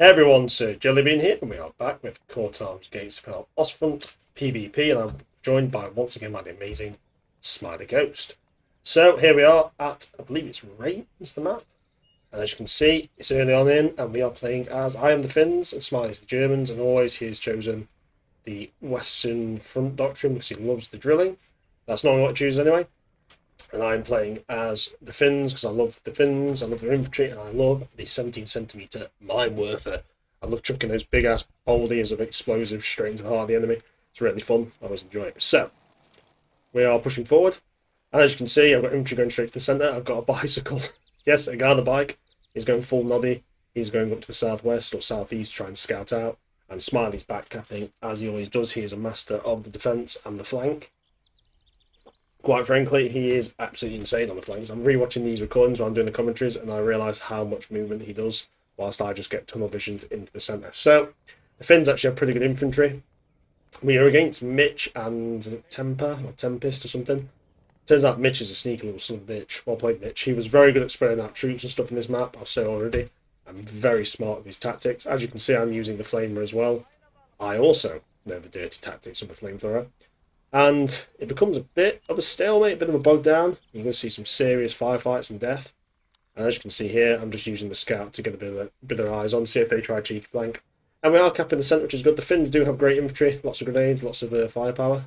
Hey everyone, Sir Jellybean here, and we are back with CTA-Gates for Ostfront PvP, and I'm joined by, once again, by the amazing Smiley Ghost. So here we are at, I believe it's Rains, the map, and as you can see, it's early on in, and we are playing as I am the Finns, and Smiley's the Germans, and always he has chosen the Western Front doctrine because he loves the drilling. That's not what I choose anyway. And I'm playing as the Finns because I love the Finns, I love their infantry, and I love the 17cm mine worther. I love chucking those big ass boulders of explosives straight into the heart of the enemy. It's really fun. I always enjoy it. So, we are pushing forward. And as you can see, I've got infantry going straight to the centre. I've got a bicycle. Yes, a guy on a bike. He's going full noddy. He's going up to the southwest or southeast to try and scout out. And Smiley's backcapping, as he always does. He is a master of the defence and the flank. Quite frankly, he is absolutely insane on the flanks. I'm rewatching these recordings while I'm doing the commentaries, and I realise how much movement he does, whilst I just get tunnel visioned into the centre. So, the Finns actually have pretty good infantry. We are against Mitch and Tempest or something. Turns out Mitch is a sneaky little son of a bitch. Well played, Mitch. He was very good at spreading out troops and stuff in this map, I'll say already. I'm very smart with his tactics. As you can see, I'm using the flamer as well. I also know the dirty tactics of the flamethrower. And it becomes a bit of a stalemate, a bit of a bog down. You're going to see some serious firefights and death. And as you can see here, I'm just using the scout to get a bit of eyes on, see if they try a cheeky flank. And we are capping the centre, which is good. The Finns do have great infantry, lots of grenades, lots of firepower.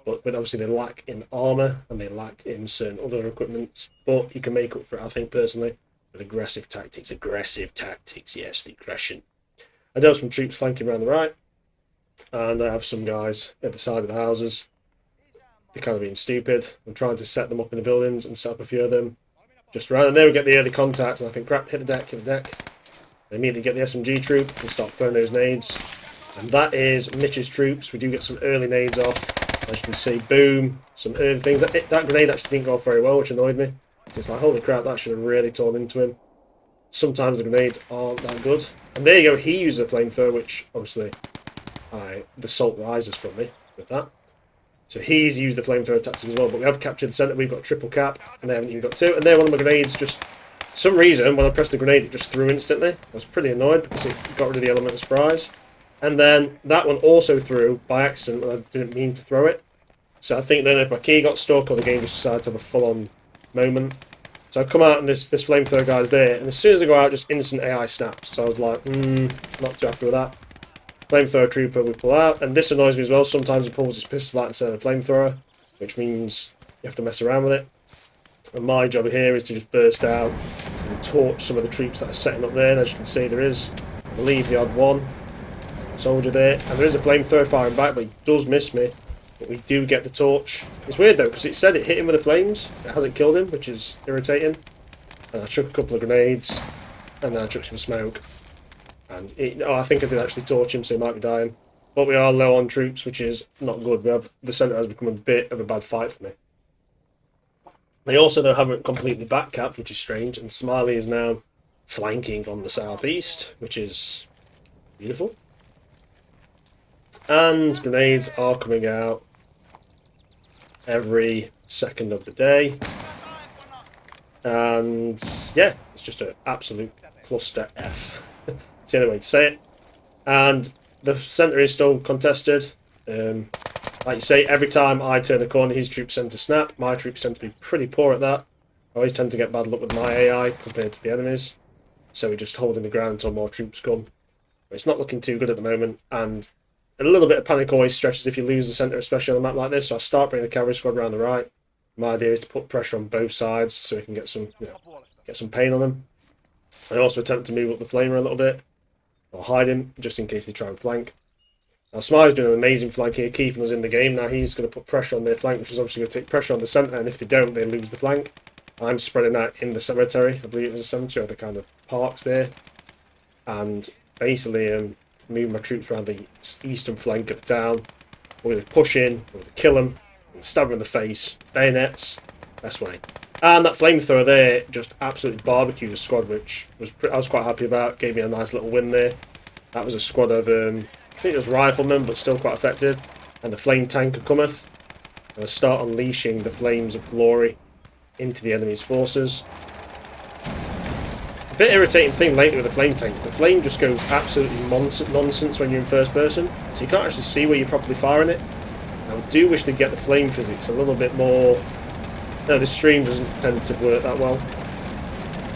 But obviously they lack in armour and they lack in certain other equipment. But you can make up for it, I think, personally, with aggressive tactics. Aggressive tactics, yes, the aggression. I do have some troops flanking around the right. And I have some guys at the side of the houses. They're kind of being stupid. I'm trying to set them up in the buildings and set up a few of them. Just around, and there we get the early contact, and I think, crap, hit the deck, hit the deck. They immediately get the SMG troop and start throwing those nades. And that is Mitch's troops. We do get some early nades off. As you can see, boom, some early things. That grenade actually didn't go off very well, which annoyed me. It's like, holy crap, that should have really torn into him. Sometimes the grenades aren't that good. And there you go, he used a flamethrower, which obviously the salt rises from me with that. So he's used the flamethrower tactics as well, but we have captured the centre. We've got triple cap, and they haven't even got two. And there, one of my grenades just, for some reason, when I pressed the grenade, it just threw instantly. I was pretty annoyed because it got rid of the element of surprise. And then that one also threw by accident, and I didn't mean to throw it. So I think then if my key got stuck or the game just decided to have a full-on moment. So I come out and this flamethrower guy's there, and as soon as I go out, just instant AI snaps. So I was like, not too happy with that. Flamethrower trooper we pull out, and this annoys me as well. Sometimes he pulls his pistol out instead of the flamethrower, which means you have to mess around with it. And my job here is to just burst out and torch some of the troops that are setting up there. And as you can see, there is, I believe, the odd one soldier there, and there is a flamethrower firing back, but he does miss me. But we do get the torch. It's weird though, because it said it hit him with the flames. It hasn't killed him, which is irritating. And I chuck a couple of grenades, and then I chuck some smoke. And I think I did actually torch him, so he might be dying. But we are low on troops, which is not good. The centre has become a bit of a bad fight for me. They also though haven't completely backcapped, which is strange. And Smiley is now flanking from the southeast, which is beautiful. And grenades are coming out every second of the day. And yeah, it's just an absolute cluster F. It's the only way to say it. And the centre is still contested. Like you say, every time I turn the corner, his troops tend to snap. My troops tend to be pretty poor at that. I always tend to get bad luck with my AI compared to the enemies. So we're just holding the ground until more troops come. But it's not looking too good at the moment. And a little bit of panic always stretches if you lose the centre, especially on a map like this. So I start bringing the cavalry squad around the right. My idea is to put pressure on both sides so we can get some, get some pain on them. I also attempt to move up the flamer a little bit. Or hide him, just in case they try and flank. Now Smiley's doing an amazing flank here, keeping us in the game. Now he's going to put pressure on their flank, which is obviously going to take pressure on the centre, and if they don't, they lose the flank. I'm spreading out in the cemetery. I believe it's a cemetery, or the kind of parks there. And basically move my troops around the eastern flank of the town. We're going to push in, we're going to kill them, stab them in the face, bayonets, best way. And that flamethrower there just absolutely barbecued the squad, which I was quite happy about. Gave me a nice little win there. That was a squad of, I think it was riflemen, but still quite effective. And the flame tanker cometh. And I start unleashing the flames of glory into the enemy's forces. bit irritating thing lately with the flame tank. The flame just goes absolutely nonsense when you're in first person, so you can't actually see where you're properly firing it. I do wish they'd get the flame physics a little bit more. No, this stream doesn't tend to work that well.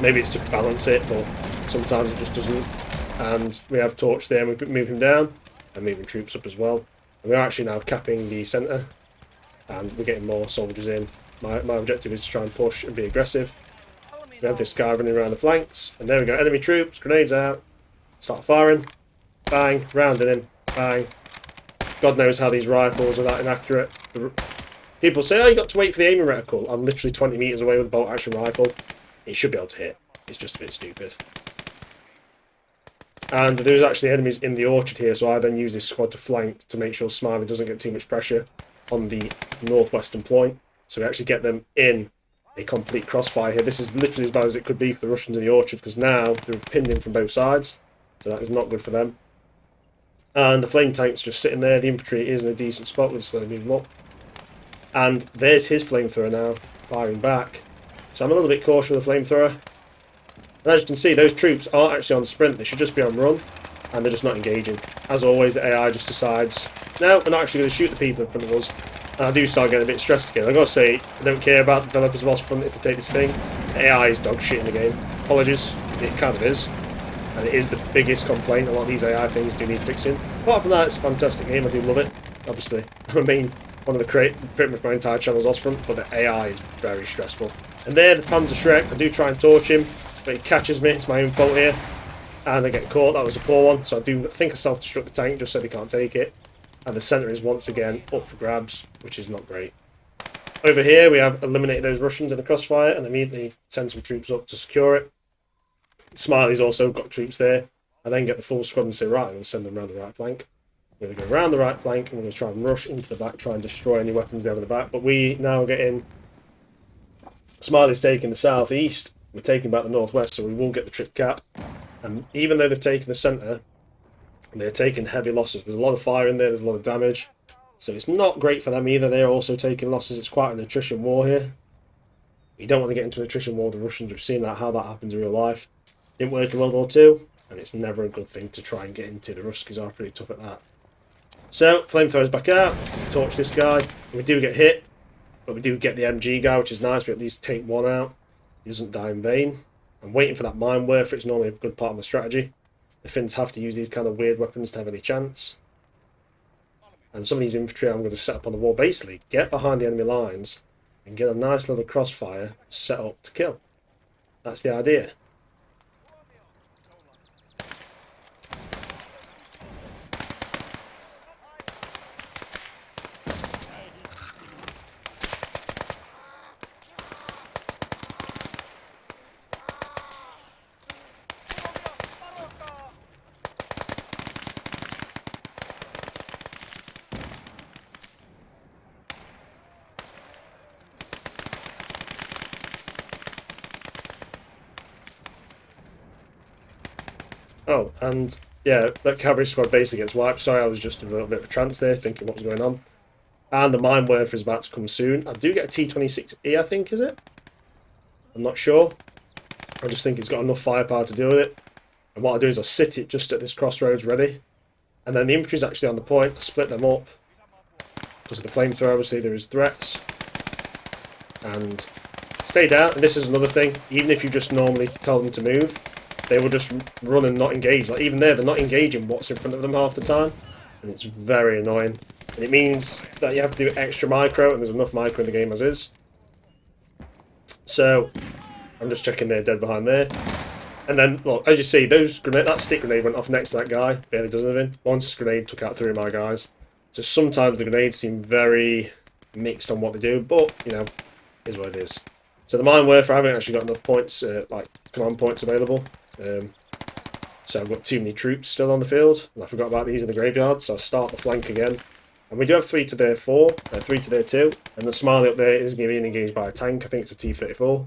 Maybe it's to balance it, but sometimes it just doesn't. And we have Torch there, and we move him down, and moving troops up as well. And we're actually now capping the centre, and we're getting more soldiers in. My objective is to try and push and be aggressive. We have this guy running around the flanks, and there we go, enemy troops, grenades out, start firing, bang, rounding him, bang. God knows how these rifles are that inaccurate. People say, oh, you got to wait for the aiming reticle. I'm literally 20 metres away with a bolt action rifle. It should be able to hit. It's just a bit stupid. And there's actually enemies in the orchard here, so I then use this squad to flank to make sure Smiley doesn't get too much pressure on the northwestern point. So we actually get them in a complete crossfire here. This is literally as bad as it could be for the Russians in the orchard, because now they're pinned in from both sides. So that is not good for them. And the flame tank's just sitting there. The infantry is in a decent spot. We'll slowly move them up. And there's his flamethrower now, firing back. So I'm a little bit cautious with the flamethrower. And as you can see, those troops aren't actually on sprint. They should just be on run. And they're just not engaging. As always, the AI just decides, no, we're not actually going to shoot the people in front of us. And I do start getting a bit stressed again. I've got to say, I don't care about the developers of Ostfront if they take this thing. The AI is dog shit in the game. Apologies, it kind of is. And it is the biggest complaint. A lot of these AI things do need fixing. Apart from that, it's a fantastic game. I do love it. Obviously, one of the pretty much my entire channel is Ostfront, but the AI is very stressful. And there, the Panzer Shrek, I do try and torch him, but he catches me. It's my own fault here. And I get caught. That was a poor one. So I think I self-destruct the tank just so they can't take it. And the centre is once again up for grabs, which is not great. Over here, we have eliminated those Russians in the crossfire and immediately send some troops up to secure it. Smiley's also got troops there. I then get the full squad and say, right, I'm going to send them around the right flank. We're going to go around the right flank and we're going to try and rush into the back, try and destroy any weapons we have in the back. But we now get in. Smiley's taking the southeast. We're taking back the northwest, so we will get the trip cap. And even though they've taken the centre, they're taking heavy losses. There's a lot of fire in there, there's a lot of damage. So it's not great for them either. They're also taking losses. It's quite an attrition war here. You don't want to get into an attrition war with the Russians. We've seen how that happens in real life. Didn't work in World War II, and it's never a good thing to try and get into. The Ruskies are pretty tough at that. So, flamethrowers back out, torch this guy. We do get hit, but we do get the MG guy, which is nice. We at least take one out. He doesn't die in vain. I'm waiting for that mine werfer. It's normally a good part of the strategy. The Finns have to use these kind of weird weapons to have any chance. And some of these infantry I'm going to set up on the wall. Basically, get behind the enemy lines and get a nice little crossfire set up to kill. That's the idea. Oh, and yeah, that cavalry squad basically gets wiped. Sorry, I was just in a little bit of a trance there, thinking what was going on. And the mine werfer is about to come soon. I do get a T-26E, I think, is it? I'm not sure. I just think it's got enough firepower to deal with it. And what I do is I sit it just at this crossroads ready. And then the infantry's actually on the point. I split them up. Because of the flamethrower, obviously, there is threats. And stay down. And this is another thing. Even if you just normally tell them to move, they will just run and not engage. Like, even there, they're not engaging what's in front of them half the time. And it's very annoying. And it means that you have to do extra micro, and there's enough micro in the game as is. So, I'm just checking they're dead behind there. And then, look, as you see, that stick grenade went off next to that guy. Barely does anything. One grenade took out 3 of my guys. So sometimes the grenades seem very mixed on what they do, but, you know, is what it is. So the mine werfer, I haven't actually got enough points, like command points available. So I've got too many troops still on the field, and I forgot about these in the graveyard, so I'll start the flank again. And we do have 3 to their 4, 3 to their 2, and the Smiley up there is being engaged by a tank. I think it's a T-34.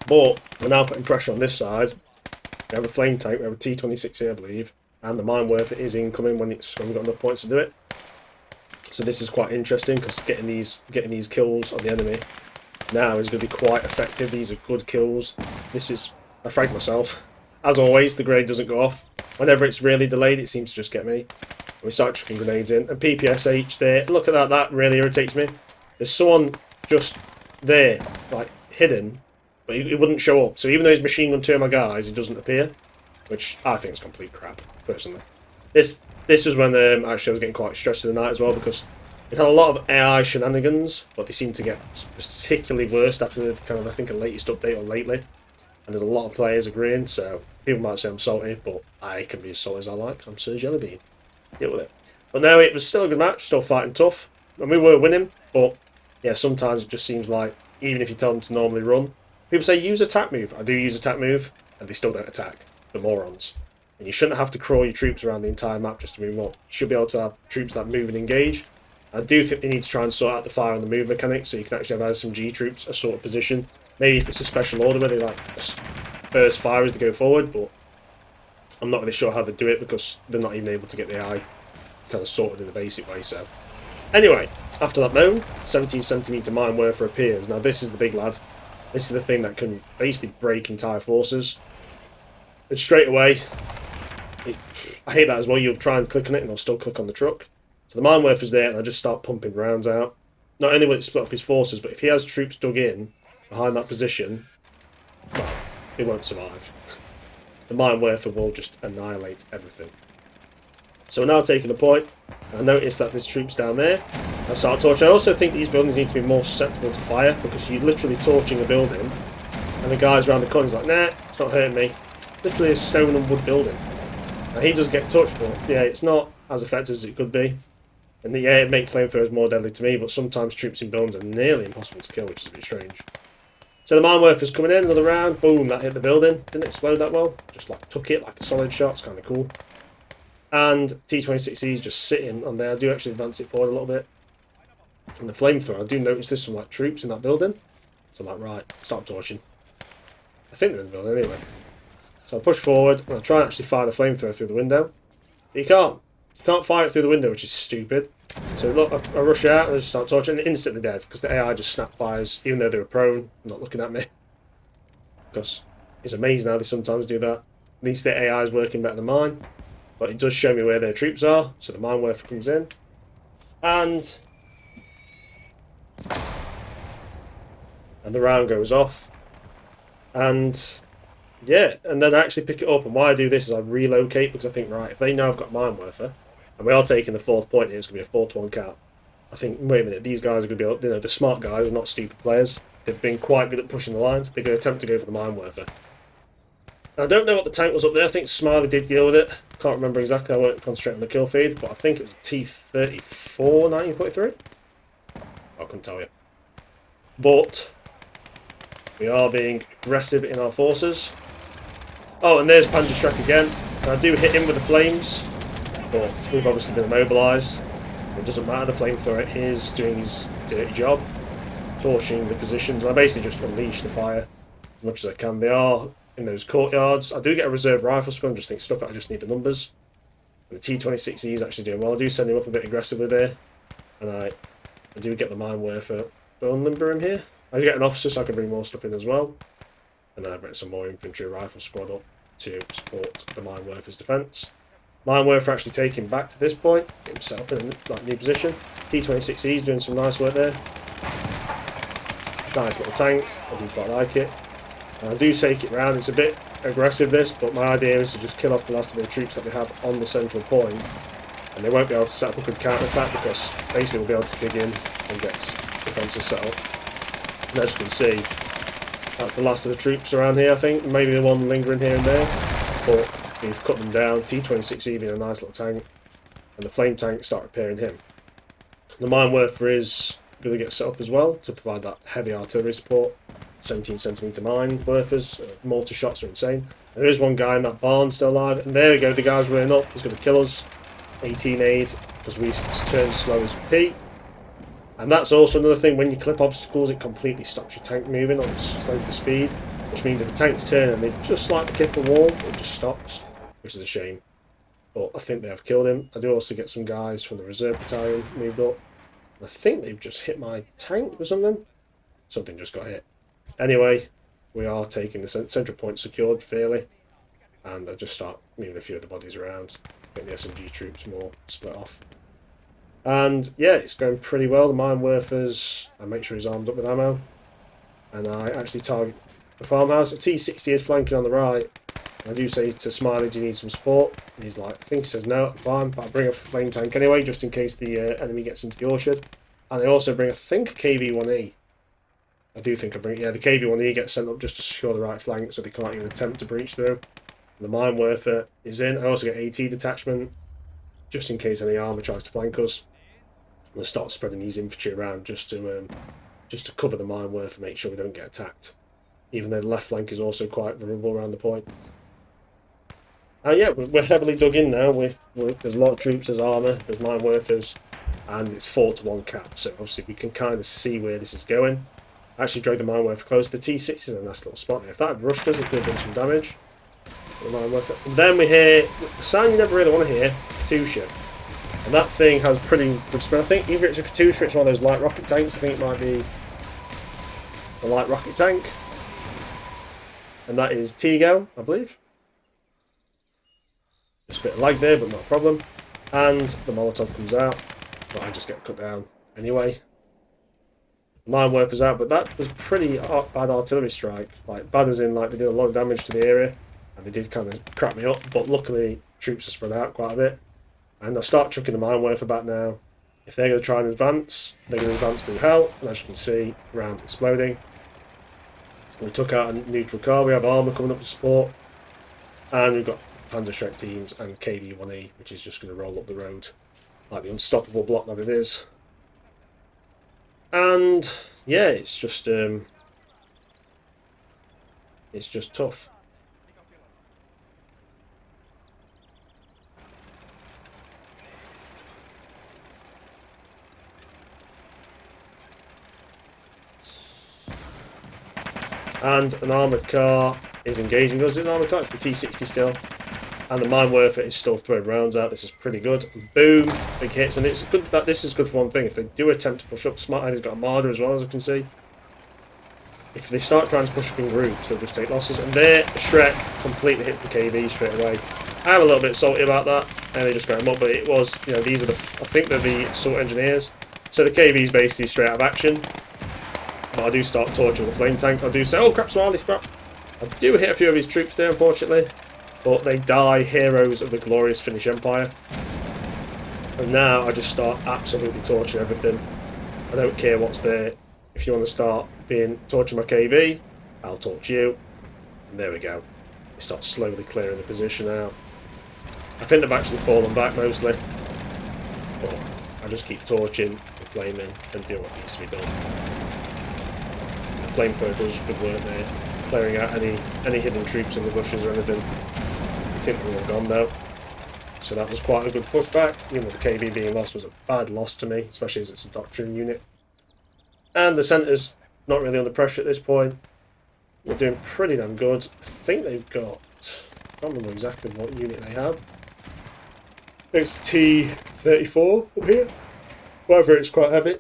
But we're now putting pressure on this side. We have a flame tank, we have a T-26 here, I believe, and the mine werfer is incoming when we've got enough points to do it. So this is quite interesting, because getting these kills on the enemy now is going to be quite effective. These are good kills. This is... I fragged myself. As always, the grade doesn't go off. Whenever it's really delayed, it seems to just get me. We start chucking grenades in. And PPSH there. Look at that. That really irritates me. There's someone just there, like, hidden, but he wouldn't show up. So even though he's machine gun turn my guys, he doesn't appear, which I think is complete crap, personally. This was when actually I was getting quite stressed in the night as well, because it had a lot of AI shenanigans, but they seem to get particularly worse after the kind of, I think, a latest update or lately. And there's a lot of players agreeing, so people might say I'm salty, but I can be as salty as I like. I'm Sir Jellybean. Deal with it. But no, it was still a good match, still fighting tough. And we were winning, but yeah, sometimes it just seems like, even if you tell them to normally run, people say use attack move. I do use attack move, and they still don't attack. The morons. And you shouldn't have to crawl your troops around the entire map just to move up. You should be able to have troops that move and engage. I do think they need to try and sort out the fire and the move mechanic, so you can actually have SMG troops a sort of position. Maybe if it's a special order where they like burst fire as they go forward, but I'm not really sure how they do it because they're not even able to get the AI kind of sorted in the basic way. So anyway, after that moan, 17cm mine worker appears. Now this is the big lad. This is the thing that can basically break entire forces. And straight away, I hate that as well. You'll try and click on it and it'll still click on the truck. So the mine worker's there and I just start pumping rounds out. Not only will it split up his forces, but if he has troops dug in behind that position, well, it won't survive. The mine worker will just annihilate everything. So we're now taking the point. I noticed that there's troops down there. I start torching. I also think these buildings need to be more susceptible to fire, because you're literally torching a building and the guys around the corner's like, nah, it's not hurting me. Literally a stone and wood building. Now he does get touched, but yeah, it's not as effective as it could be. And yeah, it makes flamethrowers more deadly to me, but sometimes troops in buildings are nearly impossible to kill, which is a bit strange. So the mine worker's coming in, another round, boom, that hit the building. Didn't explode that well, just like took it like a solid shot, it's kind of cool. And T-26 is just sitting on there. I do actually advance it forward a little bit. And the flamethrower, I do notice there's some like troops in that building. So I'm like, right, start torching. I think they're in the building anyway. So I push forward and I try and actually fire the flamethrower through the window. But you can't. You can't fire it through the window, which is stupid. So look, I rush out and I just start torching, and instantly dead, because the AI just snap fires, even though they were prone, not looking at me. Because it's amazing how they sometimes do that. At least their AI is working better than mine. But it does show me where their troops are, so the mine worker comes in. And the round goes off. And yeah, and then I actually pick it up, and why I do this is I relocate, because I think, right, if they know I've got mine worker, and we are taking the 4th point here, it's going to be a 4-1 cap. I think, wait a minute, these guys are going to be able, the smart guys are not stupid players. They've been quite good at pushing the lines. They're going to attempt to go for the mine worker. I don't know what the tank was up there. I think Smiley did deal with it. Can't remember exactly. I won't concentrate on the kill feed, but I think it was a T-34 1943. I couldn't tell you. But we are being aggressive in our forces. Oh, and there's Panzer Strike again. And I do hit him with the flames, but we've obviously been immobilised. It doesn't matter. The flamethrower is doing his dirty job, torching the positions. And I basically just unleash the fire as much as I can. They are in those courtyards. I do get a reserve rifle squad, just think stuff that I just need the numbers. And the T-26 is actually doing well. I do send him up a bit aggressively there. And I do get the mine worker bone limber in here. I do get an officer so I can bring more stuff in as well. And then I bring some more infantry rifle squad up to support the mine worker's defence. Mine worker actually taking back to this point, get him set up in a new position. T-26 is doing some nice work there. Nice little tank, I do quite like it. And I do take it round. It's a bit aggressive this, but my idea is to just kill off the last of the troops that they have on the central point. And they won't be able to set up a good counter-attack, because basically we'll be able to dig in and get defences set up. And as you can see, that's the last of the troops around here, I think. Maybe the one lingering here and there. But we've cut them down. T-26 being a nice little tank. And the flame tank start repairing him. The mine worker is going to get set up as well to provide that heavy artillery support. 17cm mine workers, mortar shots are insane. There is one guy in that barn still alive, and there we go, the guy's running up, he's going to kill us. 18 aid, because we turn slow as P. And that's also another thing, when you clip obstacles, it completely stops your tank moving or slows the speed, which means if a tank's turning and they just slightly clip a wall, it just stops, which is a shame. But I think they have killed him. I do also get some guys from the reserve battalion moved up. And I think they've just hit my tank or something. Something just got hit. Anyway, we are taking the central point secured fairly. And I just start moving a few of the bodies around. Getting the SMG troops more split off. And yeah, it's going pretty well. The mine workers, I make sure he's armed up with ammo. And I actually target the farmhouse. A T-60 is flanking on the right. I do say to Smiley, do you need some support? And he's like, I think he says no, I'm fine, but I bring up a flame tank anyway, just in case the enemy gets into the orchard. And I also bring, I think, a KV-1E. I do think I bring, yeah, the KV-1E gets sent up just to secure the right flank so they can't even attempt to breach through. And the mine worker is in. I also get AT detachment, just in case any armour tries to flank us. And I start spreading these infantry around just to cover the mine worker, make sure we don't get attacked. Even though the left flank is also quite vulnerable around the point. Yeah, we're heavily dug in now. There's a lot of troops, there's armour, there's mine workers, and it's 4-to-1 cap. So obviously we can kind of see where this is going. I actually dragged the mine worker close. The T6 is in a nice little spot there. If that had rushed us, it could have done some damage. The mine worker. And then we hear the sound you never really want to hear, Katusha. And that thing has pretty good spin. I think either it's a Katusha or it's one of those light rocket tanks. I think it might be a light rocket tank. And that is T-Gal, I believe. Just a bit of lag there, but not a problem. And the Molotov comes out, but I just get cut down anyway. Mine workers out, but that was pretty bad artillery strike. Like, bad as in, like, they did a lot of damage to the area, and they did kind of crap me up, but luckily, troops are spread out quite a bit. And I start chucking the mine worker back now. If they're going to try and advance, they're going to advance through hell, and as you can see, rounds exploding. We took out a neutral car, we have armour coming up to support, and we've got Panzerschreck teams and KV-1E, which is just going to roll up the road like the unstoppable block that it is. And yeah, it's just tough. And an armoured car is engaging us. Is it an armoured car? It's the T-60 still. And the mine worker is still throwing rounds out. This is pretty good. Boom! Big hits. And it's good that this is good for one thing. If they do attempt to push up, Smart has got a Marder as well, as I can see. If they start trying to push up in groups, they'll just take losses. And there, Shrek completely hits the KV straight away. I'm a little bit salty about that. And they just got him up. But it was, you know, these are the, I think they're the assault engineers. So the KV is basically straight out of action. But I do start torching the flame tank. I do say, oh crap, Smiley, crap. I do hit a few of his troops there, unfortunately. But they die heroes of the glorious Finnish Empire. And now I just start absolutely torching everything. I don't care what's there. If you want to start torching my KV, I'll torch you. And there we go. We start slowly clearing the position out. I think they've actually fallen back mostly. But I just keep torching and flaming and do what needs to be done. The flamethrower does good work there, clearing out any hidden troops in the bushes or anything. I think they're all gone though. So that was quite a good pushback. Even though the KV being lost was a bad loss to me, especially as it's a doctrine unit. And the centre's not really under pressure at this point. We're doing pretty damn good. I think they've got, I can't remember exactly what unit they have. It's T-34 up here. However, it's quite heavy.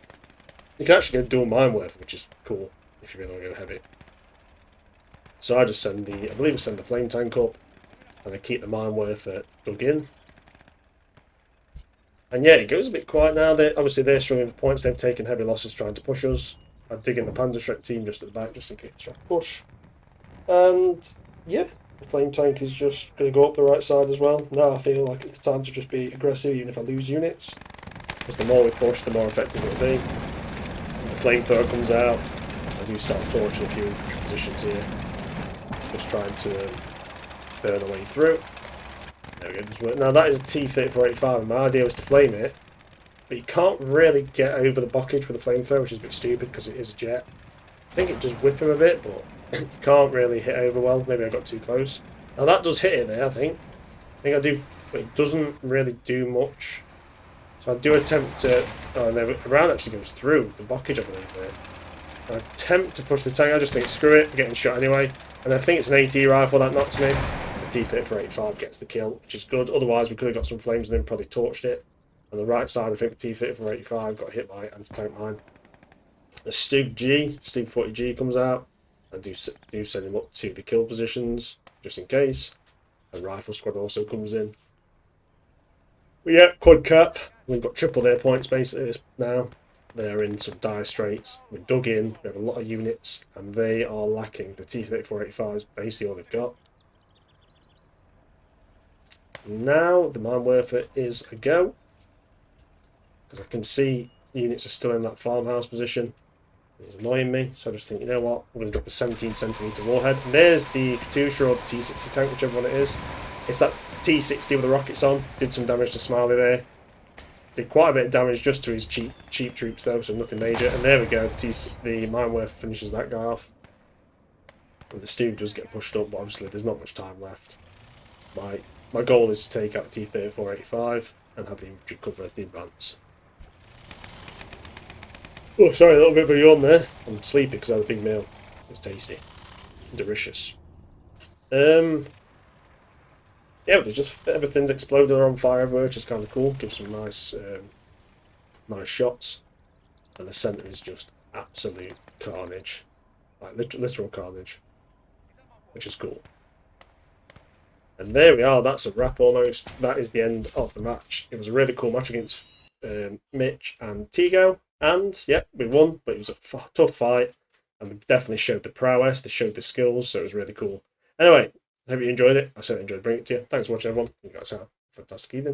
You can actually get dual mine worth, which is cool if you really want to go heavy. So I just send I believe I send the flame tank up, and I keep the mine worth dug in. And yeah, it goes a bit quiet now. Obviously they're struggling for points. They've taken heavy losses trying to push us. I dig in the Panzerschreck team just at the back, just in case they try to push. And yeah, the flame tank is just going to go up the right side as well. Now I feel like it's the time to just be aggressive, even if I lose units. Because the more we push, the more effective it'll be. The flamethrower comes out. I do start torching a few infantry positions here. Just trying to burn our way through. There we go, it does work. Now that is a T-34-85, and my idea was to flame it. But you can't really get over the blockage with a flamethrower, which is a bit stupid because it is a jet. I think it does whip him a bit, but you can't really hit over well. Maybe I got too close. Now that does hit it there, I think. I think I do, but it doesn't really do much. So I do attempt to... Oh, no, a round actually goes through the blockage, I believe, there. I attempt to push the tank. I just think, screw it, I'm getting shot anyway. And I think it's an AT rifle that knocks me. The T-34-85 gets the kill, which is good. Otherwise, we could have got some flames and then probably torched it. On the right side, I think the T-34-85 got hit by anti-tank mine. A Stug 40G comes out. I do send him up to the kill positions, just in case. A rifle squad also comes in. But yeah, quad cap. We've got triple their points basically now. They're in some dire straits. We're dug in. We have a lot of units, and they are lacking. The T-34 is basically all they've got. Now the mine werfer is a go, because I can see units are still in that farmhouse position. It's annoying me, so I just think, you know what, I'm going to drop a 17cm warhead. And there's the Katusha or the T-60 tank, whichever one it is. It's that T-60 with the rockets on. Did some damage to Smiley there. Did quite a bit of damage just to his cheap troops though, so nothing major. And there we go, the mine werfer finishes that guy off. And the Stug does get pushed up, but obviously there's not much time left. My goal is to take out the T-34 and have the infantry cover the advance. Oh, sorry, a little bit of a yawn there. I'm sleepy because I had a big meal. It was tasty. Delicious. Yeah, there's just everything's exploded or on fire everywhere, which is kind of cool. Gives some nice shots. And the centre is just absolute carnage. Like literal carnage. Which is cool. And there we are, that's a wrap almost. That is the end of the match. It was a really cool match against Mitch and Tigo. And, yeah, we won, but it was a tough fight. And we definitely showed the prowess, they showed the skills, so it was really cool. Anyway, I hope you enjoyed it. I certainly enjoyed bringing it to you. Thanks for watching, everyone. You guys have a fantastic evening.